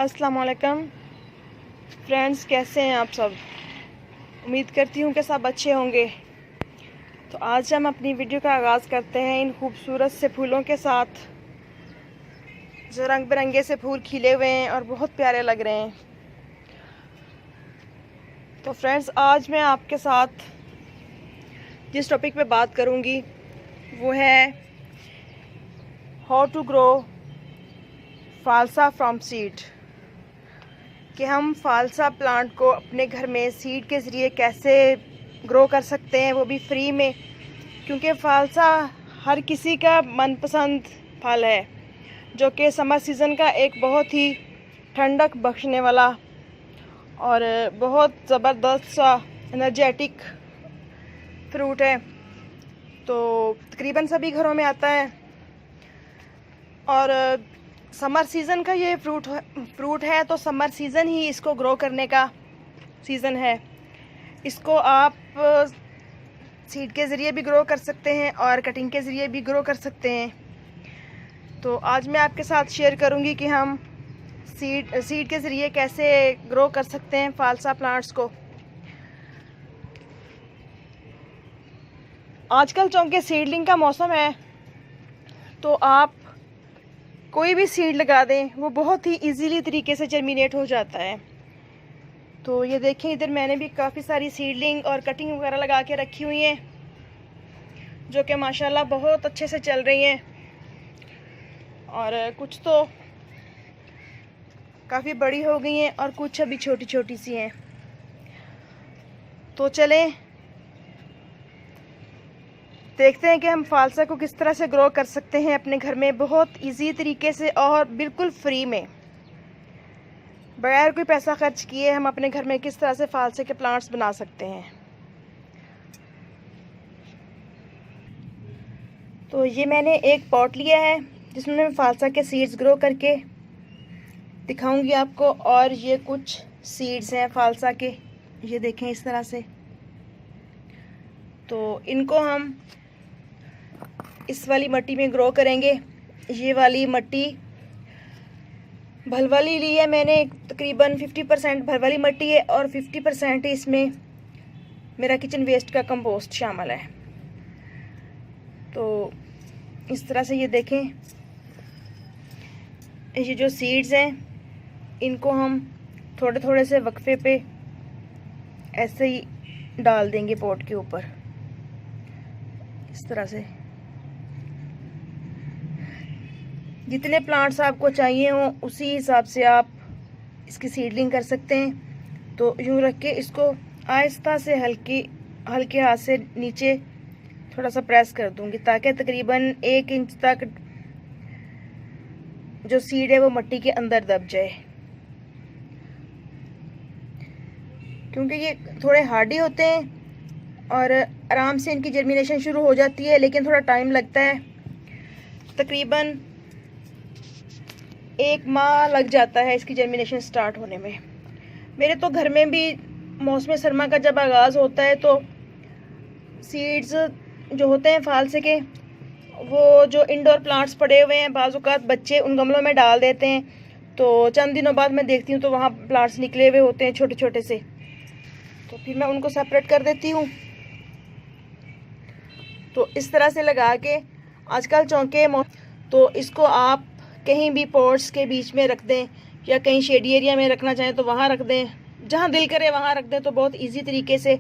अस्सलाम वालेकुम फ्रेंड्स, कैसे हैं आप सब। उम्मीद करती हूँ कि सब अच्छे होंगे। तो आज हम अपनी वीडियो का आगाज़ करते हैं इन खूबसूरत से फूलों के साथ, जो रंग बिरंगे से फूल खिले हुए हैं और बहुत प्यारे लग रहे हैं। तो फ्रेंड्स, आज मैं आपके साथ जिस टॉपिक पे बात करूँगी वो है how to grow phalsa from seed, कि हम फालसा प्लांट को अपने घर में सीड के ज़रिए कैसे ग्रो कर सकते हैं, वो भी फ्री में। क्योंकि फालसा हर किसी का मनपसंद फल है, जो कि समर सीज़न का एक बहुत ही ठंडक बख्शने वाला और बहुत ज़बरदस्त सा एनर्जेटिक फ्रूट है। तो तकरीबन सभी घरों में आता है और समर सीज़न का ये फ्रूट है, तो समर सीज़न ही इसको ग्रो करने का सीज़न है। इसको आप सीड के ज़रिए भी ग्रो कर सकते हैं और कटिंग के ज़रिए भी ग्रो कर सकते हैं। तो आज मैं आपके साथ शेयर करूंगी कि हम सीड के ज़रिए कैसे ग्रो कर सकते हैं फालसा प्लांट्स को। आजकल चूँकि सीडलिंग का मौसम है, तो आप कोई भी सीड लगा दें, वो बहुत ही इजीली तरीके से जर्मिनेट हो जाता है। तो ये देखें, इधर मैंने भी काफ़ी सारी सीडलिंग और कटिंग वगैरह लगा के रखी हुई हैं, जो कि माशाल्लाह बहुत अच्छे से चल रही हैं और कुछ तो काफ़ी बड़ी हो गई हैं और कुछ अभी छोटी छोटी सी हैं। तो चलें देखते हैं कि हम फालसा को किस तरह से ग्रो कर सकते हैं अपने घर में बहुत इजी तरीके से और बिल्कुल फ्री में, बगैर कोई पैसा खर्च किए हम अपने घर में किस तरह से फालसे के प्लांट्स बना सकते हैं। तो ये मैंने एक पॉट लिया है जिसमें मैं फालसा के सीड्स ग्रो करके दिखाऊंगी आपको। और ये कुछ सीड्स हैं फालसा के, ये देखें इस तरह से। तो इनको हम इस वाली मिट्टी में ग्रो करेंगे। ये वाली मिट्टी भलवाली ली है मैंने, तकरीबन 50% भलवाली मिट्टी है और 50% इसमें मेरा किचन वेस्ट का कंपोस्ट शामिल है। तो इस तरह से ये देखें, ये जो सीड्स हैं इनको हम थोड़े थोड़े से वक्फे पे ऐसे ही डाल देंगे पॉट के ऊपर, इस तरह से। जितने प्लांट्स आपको चाहिए हों उसी हिसाब से आप इसकी सीडलिंग कर सकते हैं। तो यूँ रख के इसको आहिस्ता से हल्के हाथ से नीचे थोड़ा सा प्रेस कर दूंगी, ताकि तकरीबन 1 इंच तक जो सीड है वो मिट्टी के अंदर दब जाए। क्योंकि ये थोड़े हार्डी होते हैं और आराम से इनकी जर्मिनेशन शुरू हो जाती है, लेकिन थोड़ा टाइम लगता है। तकरीबन 1 माह लग जाता है इसकी जर्मिनेशन स्टार्ट होने में। मेरे तो घर में भी मौसम सरमा का जब आगाज़ होता है तो सीड्स जो होते हैं फालसे के, वो जो इंडोर प्लांट्स पड़े हुए हैं, बाज़ औक़ात बच्चे उन गमलों में डाल देते हैं। तो चंद दिनों बाद मैं देखती हूँ तो वहाँ प्लांट्स निकले हुए होते हैं छोटे छोटे से, तो फिर मैं उनको सेपरेट कर देती हूँ। तो इस तरह से लगा के आजकल चौंके, तो इसको आप कहीं भी पॉट्स के बीच में रख दें या कहीं शेडी एरिया में रखना चाहें तो वहाँ रख दें, जहाँ दिल करे वहाँ रख दें। तो बहुत इजी तरीके से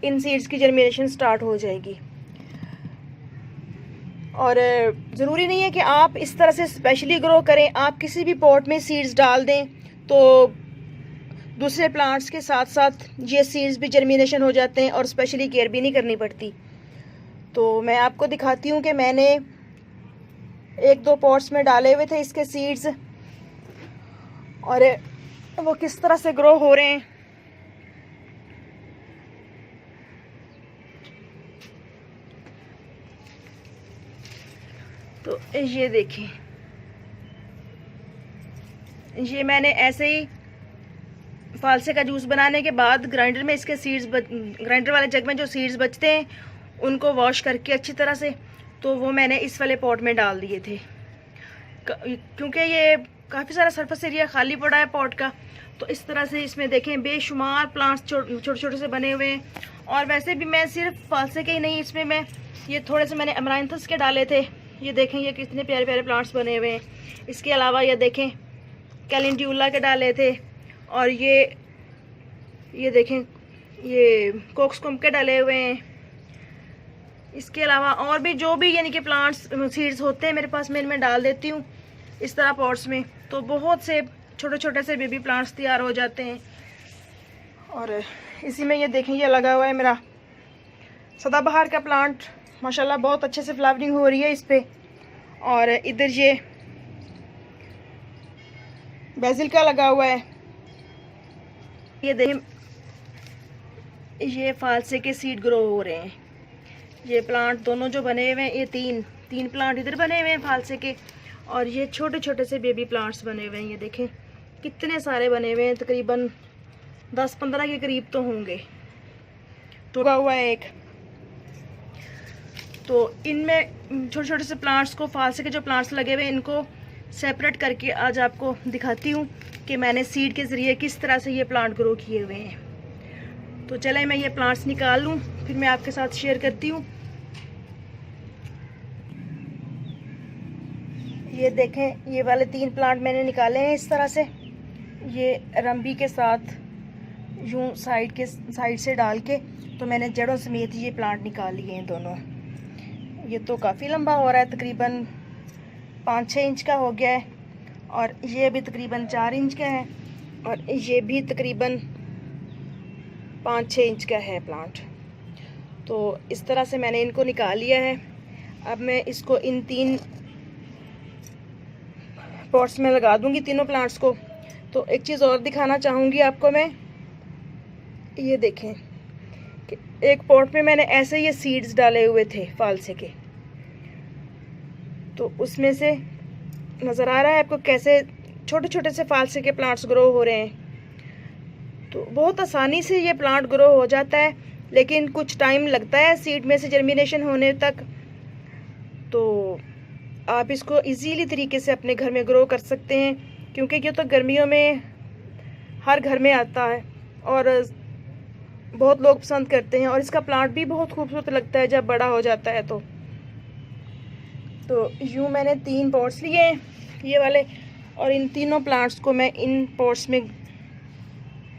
इन सीड्स की जर्मिनेशन स्टार्ट हो जाएगी। और ज़रूरी नहीं है कि आप इस तरह से स्पेशली ग्रो करें, आप किसी भी पॉट में सीड्स डाल दें तो दूसरे प्लांट्स के साथ साथ ये सीड्स भी जर्मिनेशन हो जाते हैं और स्पेशली केयर भी नहीं करनी पड़ती। तो मैं आपको दिखाती हूँ कि मैंने 1-2 पॉट्स में डाले हुए थे इसके सीड्स और वो किस तरह से ग्रो हो रहे हैं। तो ये देखें, ये मैंने ऐसे ही फालसे का जूस बनाने के बाद ग्राइंडर में इसके सीड्स ग्राइंडर वाले जग में जो सीड्स बचते हैं उनको वॉश करके अच्छी तरह से, तो वो मैंने इस वाले पॉट में डाल दिए थे। क्योंकि ये काफ़ी सारा सरफेस एरिया खाली पड़ा है पॉट का। तो इस तरह से इसमें देखें बेशुमार प्लांट्स छोटे छोटे से बने हुए हैं। और वैसे भी मैं सिर्फ फालसे के ही नहीं, इसमें मैं ये थोड़े से मैंने अमराइंथस के डाले थे। ये देखें ये कितने प्यारे प्यारे प्लांट्स बने हुए हैं। इसके अलावा ये देखें कैलेंड्यूला के डाले थे। और ये देखें ये कोक्सकॉम के डाले हुए हैं। इसके अलावा और भी जो भी यानी कि प्लांट्स सीड्स होते हैं मेरे पास, मैं इनमें डाल देती हूँ इस तरह पॉट्स में। तो बहुत से छोटे छोटे से बेबी प्लांट्स तैयार हो जाते हैं। और इसी में ये देखें ये लगा हुआ है मेरा सदाबहार का प्लांट, माशाल्लाह बहुत अच्छे से फ्लावरिंग हो रही है इस पे। और इधर ये बेसिल का लगा हुआ है। ये देखें ये फालसे के सीड ग्रो हो रहे हैं। ये प्लांट दोनों जो बने हुए हैं, ये तीन प्लांट इधर बने हुए हैं फालसे के। और ये छोटे छोटे से बेबी प्लांट्स बने हुए हैं। ये देखें कितने सारे बने हुए हैं, तकरीबन 10-15 के करीब तो होंगे। तो लगा हुआ है एक। तो इनमें छोटे छोटे से प्लांट्स को, फालसे के जो प्लांट्स लगे हुए हैं, इनको सेपरेट करके आज आपको दिखाती हूँ कि मैंने सीड के ज़रिए किस तरह से ये प्लांट ग्रो किए हुए हैं। तो चलें मैं ये प्लांट्स निकाल लूँ, फिर मैं आपके साथ शेयर करती हूँ। ये देखें ये वाले 3 प्लांट मैंने निकाले हैं इस तरह से। ये रंबी के साथ यूँ साइड से डाल के तो मैंने जड़ों समेत ये प्लांट निकाल लिए हैं दोनों। ये तो काफ़ी लंबा हो रहा है, तकरीबन 5-6 इंच का हो गया है। और ये भी तकरीबन 4 इंच का है। और ये भी तकरीबन 5-6 इंच का है प्लांट। तो इस तरह से मैंने इनको निकाल लिया है। अब मैं इसको इन 3 पॉट्स में लगा दूंगी तीनों प्लांट्स को। तो एक चीज़ और दिखाना चाहूँगी आपको मैं, ये देखें कि एक पॉट में मैंने ऐसे ये सीड्स डाले हुए थे फालसे के। तो उसमें से नज़र आ रहा है आपको कैसे छोटे छोटे से फालसे के प्लांट्स ग्रो हो रहे हैं। तो बहुत आसानी से ये प्लांट ग्रो हो जाता है, लेकिन कुछ टाइम लगता है सीड में से जर्मिनेशन होने तक। तो आप इसको इजीली तरीके से अपने घर में ग्रो कर सकते हैं, क्योंकि ये तो गर्मियों में हर घर में आता है और बहुत लोग पसंद करते हैं। और इसका प्लांट भी बहुत खूबसूरत लगता है जब बड़ा हो जाता है। तो यूँ मैंने 3 पॉट्स लिए हैं ये वाले, और इन तीनों प्लांट्स को मैं इन पॉट्स में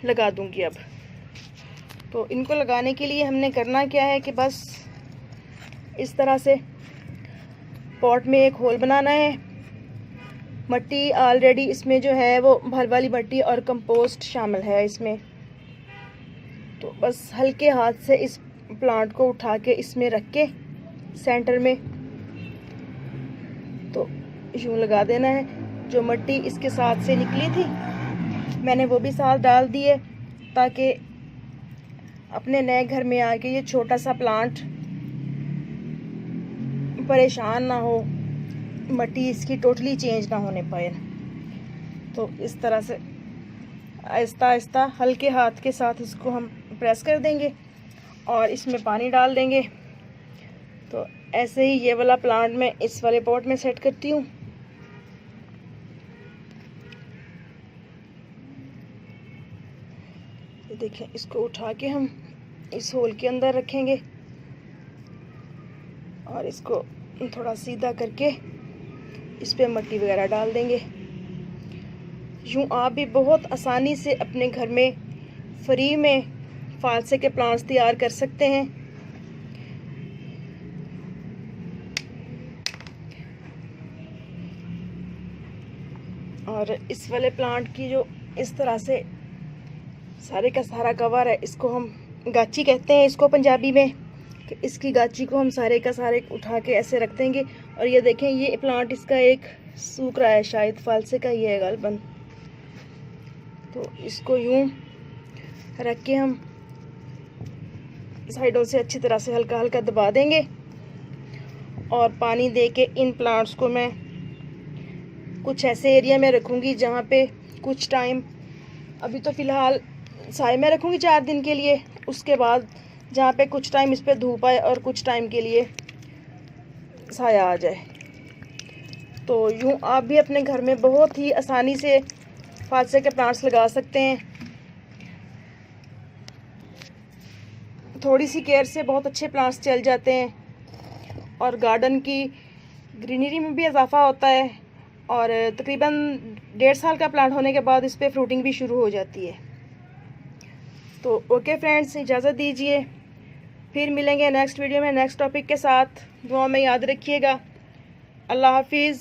लगा दूंगी अब। तो इनको लगाने के लिए हमने करना क्या है कि बस इस तरह से पॉट में एक होल बनाना है। मिट्टी ऑलरेडी इसमें जो है वो भल वाली मिट्टी और कंपोस्ट शामिल है इसमें। तो बस हल्के हाथ से इस प्लांट को उठा के इसमें रख के सेंटर में तो यूँ लगा देना है। जो मिट्टी इसके साथ से निकली थी मैंने वो भी साथ डाल दी है, ताकि अपने नए घर में आके ये छोटा सा प्लांट परेशान ना हो, मिट्टी इसकी टोटली चेंज ना होने पाए। तो इस तरह से आहिस्ता आहिस्ता हल्के हाथ के साथ इसको हम प्रेस कर देंगे और इसमें पानी डाल देंगे। तो ऐसे ही ये वाला प्लांट मैं इस वाले पॉट में सेट करती हूँ। देखें इसको उठा के हम इस होल के अंदर रखेंगे और इसको थोड़ा सीधा करके इस पे मिट्टी वगैरह डाल देंगे। यूँ आप भी बहुत आसानी से अपने घर में फ्री में फालसे के प्लांट्स तैयार कर सकते हैं। और इस वाले प्लांट की जो इस तरह से सारे का सारा कवर है, इसको हम गाची कहते हैं इसको पंजाबी में। कि इसकी गाची को हम सारे का सारे उठा के ऐसे रख देंगे। और ये देखें ये प्लांट इसका एक सूख रहा है, शायद फालसे का ही है गलबन। तो इसको यूं रख के हम साइडों से अच्छी तरह से हल्का हल्का दबा देंगे और पानी दे के इन प्लांट्स को मैं कुछ ऐसे एरिया में रखूँगी जहाँ पे कुछ टाइम, अभी तो फ़िलहाल साए में रखूँगी 4 दिन के लिए, उसके बाद जहाँ पे कुछ टाइम इस पे धूप आए और कुछ टाइम के लिए साया आ जाए। तो यूँ आप भी अपने घर में बहुत ही आसानी से फालसा के प्लांट्स लगा सकते हैं। थोड़ी सी केयर से बहुत अच्छे प्लांट्स चल जाते हैं और गार्डन की ग्रीनरी में भी इजाफा होता है और तकरीबन 1.5 साल का प्लांट होने के बाद इस पर फ्रूटिंग भी शुरू हो जाती है। तो ओके फ्रेंड्स, इजाज़त दीजिए, फिर मिलेंगे नेक्स्ट वीडियो में नेक्स्ट टॉपिक के साथ। दुआ में याद रखिएगा। अल्लाह हाफिज़।